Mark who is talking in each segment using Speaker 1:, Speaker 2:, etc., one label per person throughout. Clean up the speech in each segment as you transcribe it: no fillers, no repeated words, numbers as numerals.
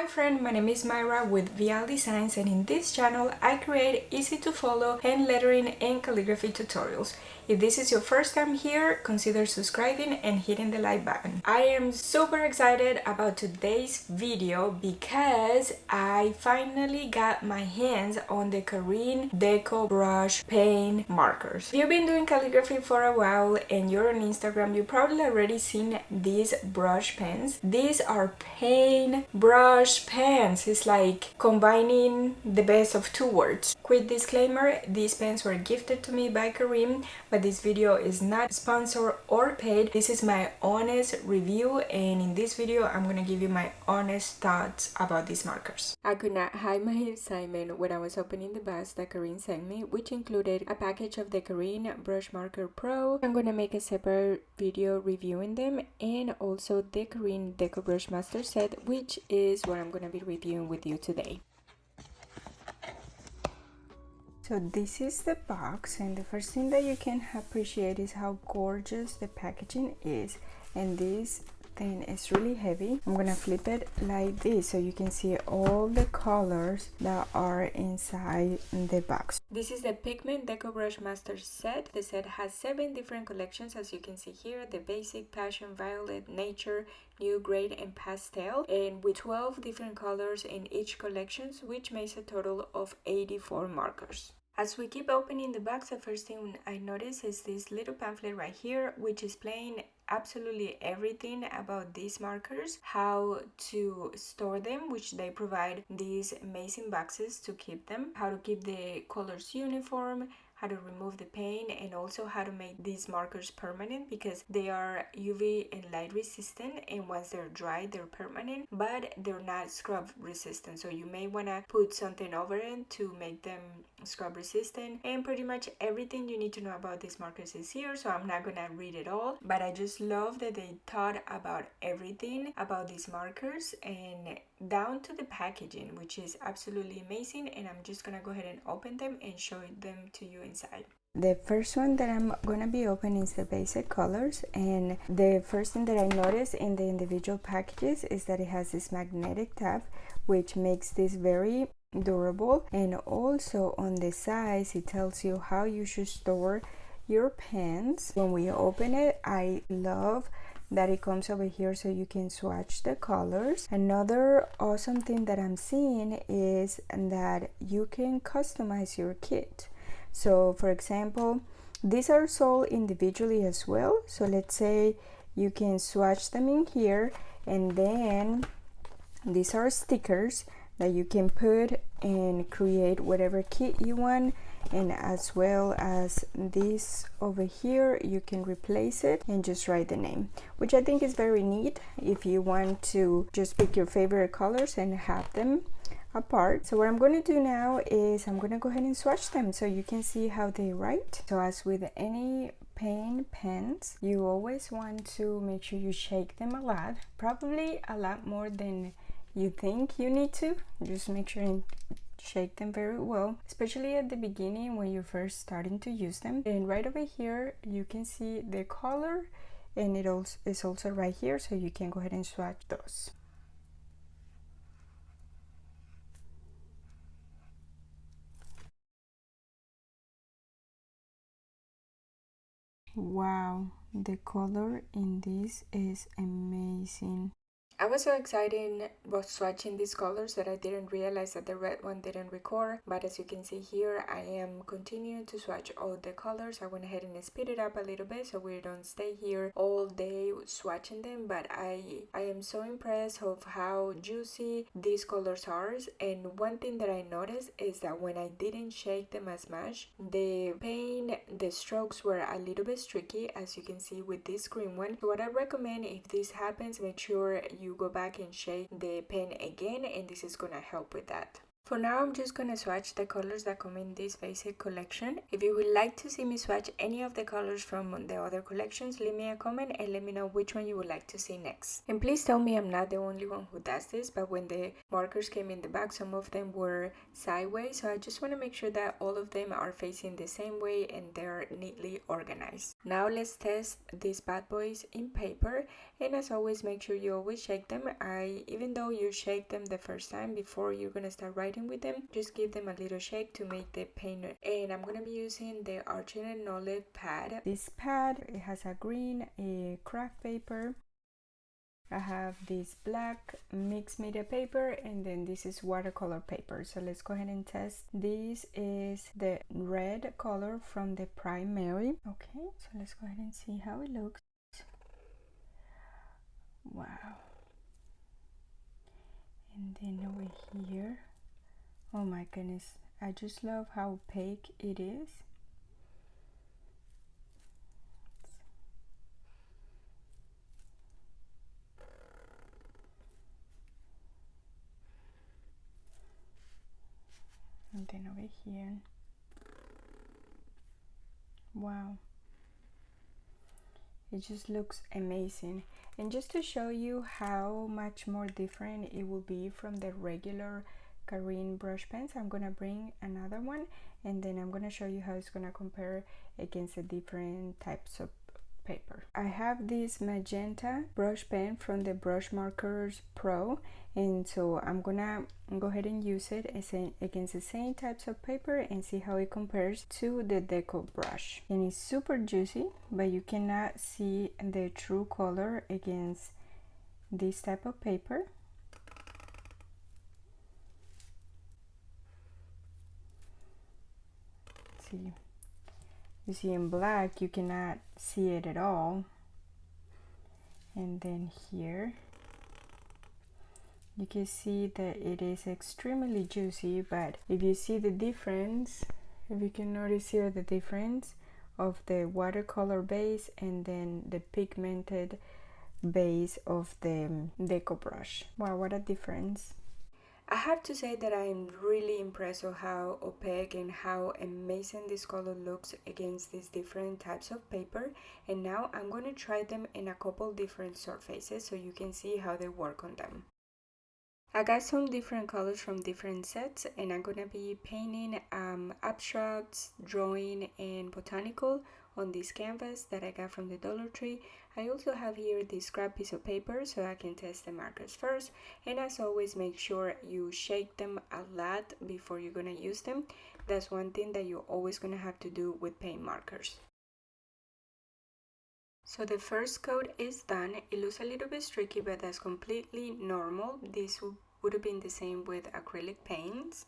Speaker 1: Hi friend, my name is Myra with Vial Designs, and in this channel I create easy to follow hand lettering and calligraphy tutorials. If this is your first time here, consider subscribing and hitting the like button. I am super excited about today's video because I finally got my hands on the Karin Decobrush Paint Markers. If you've been doing calligraphy for a while and you're on Instagram, you probably already seen these brush pens. These are paintbrush pens. It's like combining the best of two words. Quick disclaimer, these pens were gifted to me by Karin, but this video is not sponsored or paid. This is my honest review, and in this video I'm gonna give you my honest thoughts about these markers. I could not hide my excitement when I was opening the box that Karin sent me, which included a package of the Karin Brush Marker Pro. I'm gonna make a separate video reviewing them, and also the Karin Decobrush Master set, which is what I'm gonna be reviewing with you today. So this is the box, and the first thing that you can appreciate is how gorgeous the packaging is, and this thing is really heavy. I'm gonna flip it like this so you can see all the colors that are inside the box. This is the Pigment Decobrush Master set. The set has 7 different collections, as you can see here: the basic, passion, violet, nature, new, grade, and pastel, and with 12 different colors in each collection, which makes a total of 84 markers. As we keep opening the box, the first thing I notice is this little pamphlet right here, which is explaining absolutely everything about these markers, how to store them, which they provide these amazing boxes to keep them, how to keep the colors uniform, how to remove the paint, and also how to make these markers permanent, because they are UV and light resistant, and once they're dry they're permanent, but they're not scrub resistant, so you may want to put something over it to make them scrub resistant. And pretty much everything you need to know about these markers is here, so I'm not gonna read it all, but I just love that they thought about everything about these markers and down to the packaging, which is absolutely amazing. And I'm just gonna go ahead and open them and show them to you inside. The first one that I'm gonna be opening is the basic colors, and the first thing that I noticed in the individual packages is that it has this magnetic tab, which makes this very durable, and also on the sides it tells you how you should store your pens. When we open it, I love that it comes over here so you can swatch the colors. Another awesome thing that I'm seeing is that you can customize your kit. So for example, these are sold individually as well, so let's say you can swatch them in here, and then these are stickers that you can put and create whatever kit you want. And as well as this over here, you can replace it and just write the name, which I think is very neat if you want to just pick your favorite colors and have them apart. So what I'm going to do now is I'm going to go ahead and swatch them so you can see how they write. So as with any paint pens, you always want to make sure you shake them a lot, probably a lot more than you think you need to. Just make sure and shake them very well, especially at the beginning when you're first starting to use them. And right over here you can see the color, and it also is also right here, so you can go ahead and swatch those. Wow, the color in this is amazing. I was so excited about swatching these colors that I didn't realize that the red one didn't record, but as you can see here, I am continuing to swatch all the colors. I went ahead and speed it up a little bit so we don't stay here all day swatching them, but I am so impressed of how juicy these colors are. And one thing that I noticed is that when I didn't shake them as much, the strokes were a little bit streaky, as you can see with this green one. So what I recommend, if this happens, make sure you go back and shake the pen again, and this is gonna help with that. For now, I'm just gonna swatch the colors that come in this basic collection. If you would like to see me swatch any of the colors from the other collections, leave me a comment and let me know which one you would like to see next. And please tell me I'm not the only one who does this, but when the markers came in the bag, some of them were sideways, so I just want to make sure that all of them are facing the same way and they're neatly organized. Now let's test these bad boys in paper, and as always, make sure you always shake them. Even though you shake them the first time before you're gonna start writing with them, just give them a little shake to make the paint. And I'm gonna be using the Argent and Olive pad. This pad, it has a green craft paper. I have this black mixed media paper, and then this is watercolor paper. So let's go ahead and test. This is the red color from the primary. Okay, so let's go ahead and see how it looks. Wow. And then over here, oh my goodness, I just love how opaque it is. And then over here, wow, it just looks amazing. And just to show you how much more different it will be from the regular Karin brush pens, I'm gonna bring another one, and then I'm gonna show you how it's gonna compare against the different types of paper. I have this magenta brush pen from the Brush Markers Pro, and so I'm gonna go ahead and use it against the same types of paper and see how it compares to the Deco brush. And it's super juicy, but you cannot see the true color against this type of paper. Let's see. You see in black you cannot see it at all, and then here you can see that it is extremely juicy. But if you see the difference, if you can notice here the difference of the watercolor base and then the pigmented base of the Deco brush. Wow, what a difference. I have to say that I'm really impressed with how opaque and how amazing this color looks against these different types of paper. And now I'm going to try them in a couple different surfaces so you can see how they work on them. I got some different colors from different sets, and I'm gonna be painting abstracts, drawing, and botanical on this canvas that I got from the Dollar Tree. I also have here this scrap piece of paper so I can test the markers first, and as always, make sure you shake them a lot before you're gonna use them. That's one thing that you're always gonna have to do with paint markers. So the first coat is done. It looks a little bit streaky, but that's completely normal. This would have been the same with acrylic paints.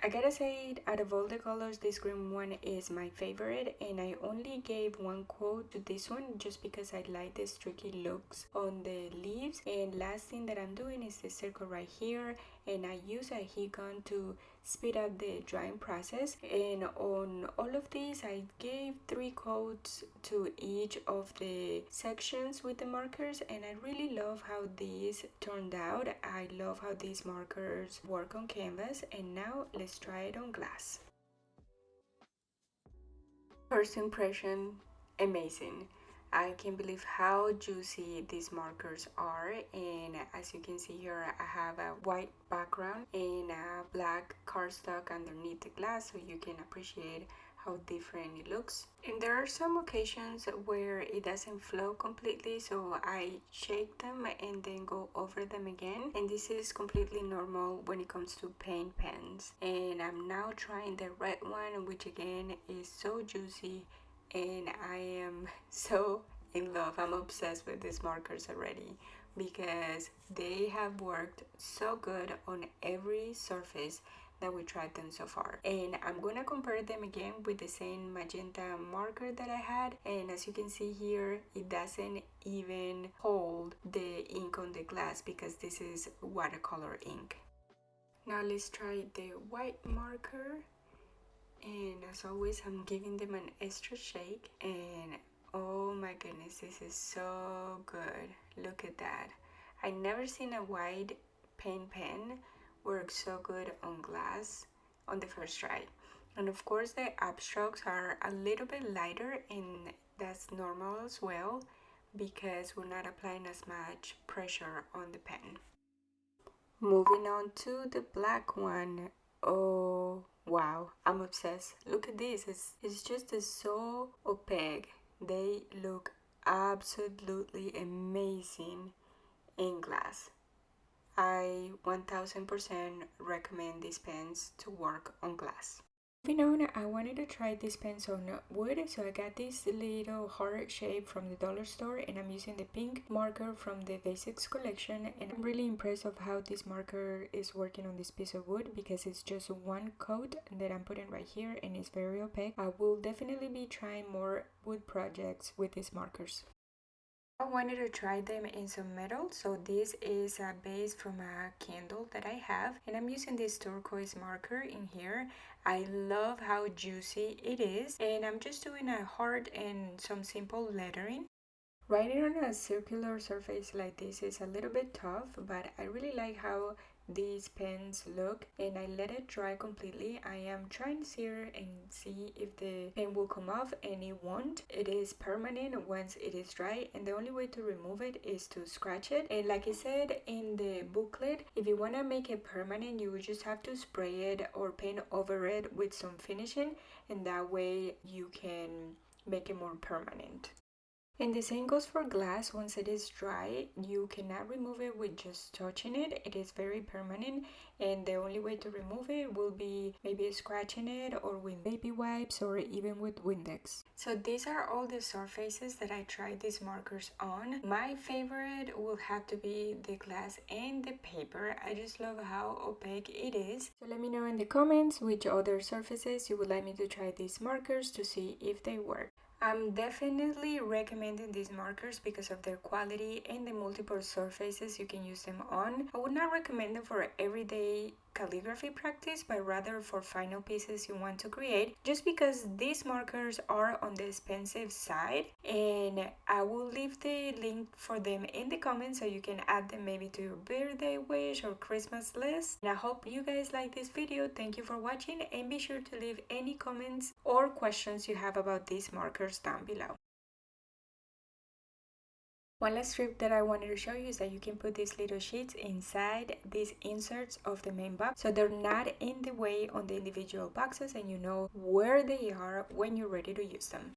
Speaker 1: I gotta say, out of all the colors, this green one is my favorite, and I only gave one quote to this one just because I like the streaky looks on the leaves. And last thing that I'm doing is the circle right here, and I use a heat gun to speed up the drying process. And on all of these, I gave 3 coats to each of the sections with the markers, and I really love how these turned out. I love how these markers work on canvas, and now let's try it on glass. First impression, amazing. I can't believe how juicy these markers are, and as you can see here, I have a white background and a black cardstock underneath the glass, so you can appreciate how different it looks. And there are some occasions where it doesn't flow completely, so I shake them and then go over them again, and this is completely normal when it comes to paint pens. And I'm now trying the red one, which again is so juicy, and I am so in love. I'm obsessed with these markers already because they have worked so good on every surface that we tried them so far. And I'm gonna compare them again with the same magenta marker that I had, and as you can see here, it doesn't even hold the ink on the glass because this is watercolor ink. Now let's try the white marker, and as always I'm giving them an extra shake, and oh my goodness, this is so good. Look at that. I never seen a white paint pen work so good on glass on the first try. And of course the upstrokes are a little bit lighter, and that's normal as well because we're not applying as much pressure on the pen. Moving on to the black one. Oh wow, I'm obsessed. Look at this. It's just so opaque. They look absolutely amazing in glass. I 1000% recommend these pens to work on glass. Moving on, I wanted to try these pens on wood, so I got this little heart shape from the dollar store, and I'm using the pink marker from the Basics collection, and I'm really impressed of how this marker is working on this piece of wood because it's just one coat that I'm putting right here and it's very opaque. I will definitely be trying more wood projects with these markers. I wanted to try them in some metal, so this is a base from a candle that I have, and I'm using this turquoise marker in here. I love how juicy it is, and I'm just doing a heart and some simple lettering. Writing on a circular surface like this is a little bit tough, but I really like how these pens look, and I let it dry completely. I am trying to sear and see if the pen will come off, and it won't. It is permanent once it is dry, and the only way to remove it is to scratch it. And like I said in the booklet, if you want to make it permanent, you would just have to spray it or paint over it with some finishing, and that way you can make it more permanent. And the same goes for glass. Once it is dry, you cannot remove it with just touching it. It is very permanent, and the only way to remove it will be maybe scratching it or with baby wipes or even with Windex. So these are all the surfaces that I tried these markers on. My favorite will have to be the glass and the paper. I just love how opaque it is. So let me know in the comments which other surfaces you would like me to try these markers to see if they work. I'm definitely recommending these markers because of their quality and the multiple surfaces you can use them on. I would not recommend them for everyday calligraphy practice, but rather for final pieces you want to create, just because these markers are on the expensive side, and I will leave the link for them in the comments so you can add them maybe to your birthday wish or Christmas list. And I hope you guys like this video. Thank you for watching, and be sure to leave any comments or questions you have about these markers down below. One last trick that I wanted to show you is that you can put these little sheets inside these inserts of the main box, so they're not in the way on the individual boxes, and you know where they are when you're ready to use them.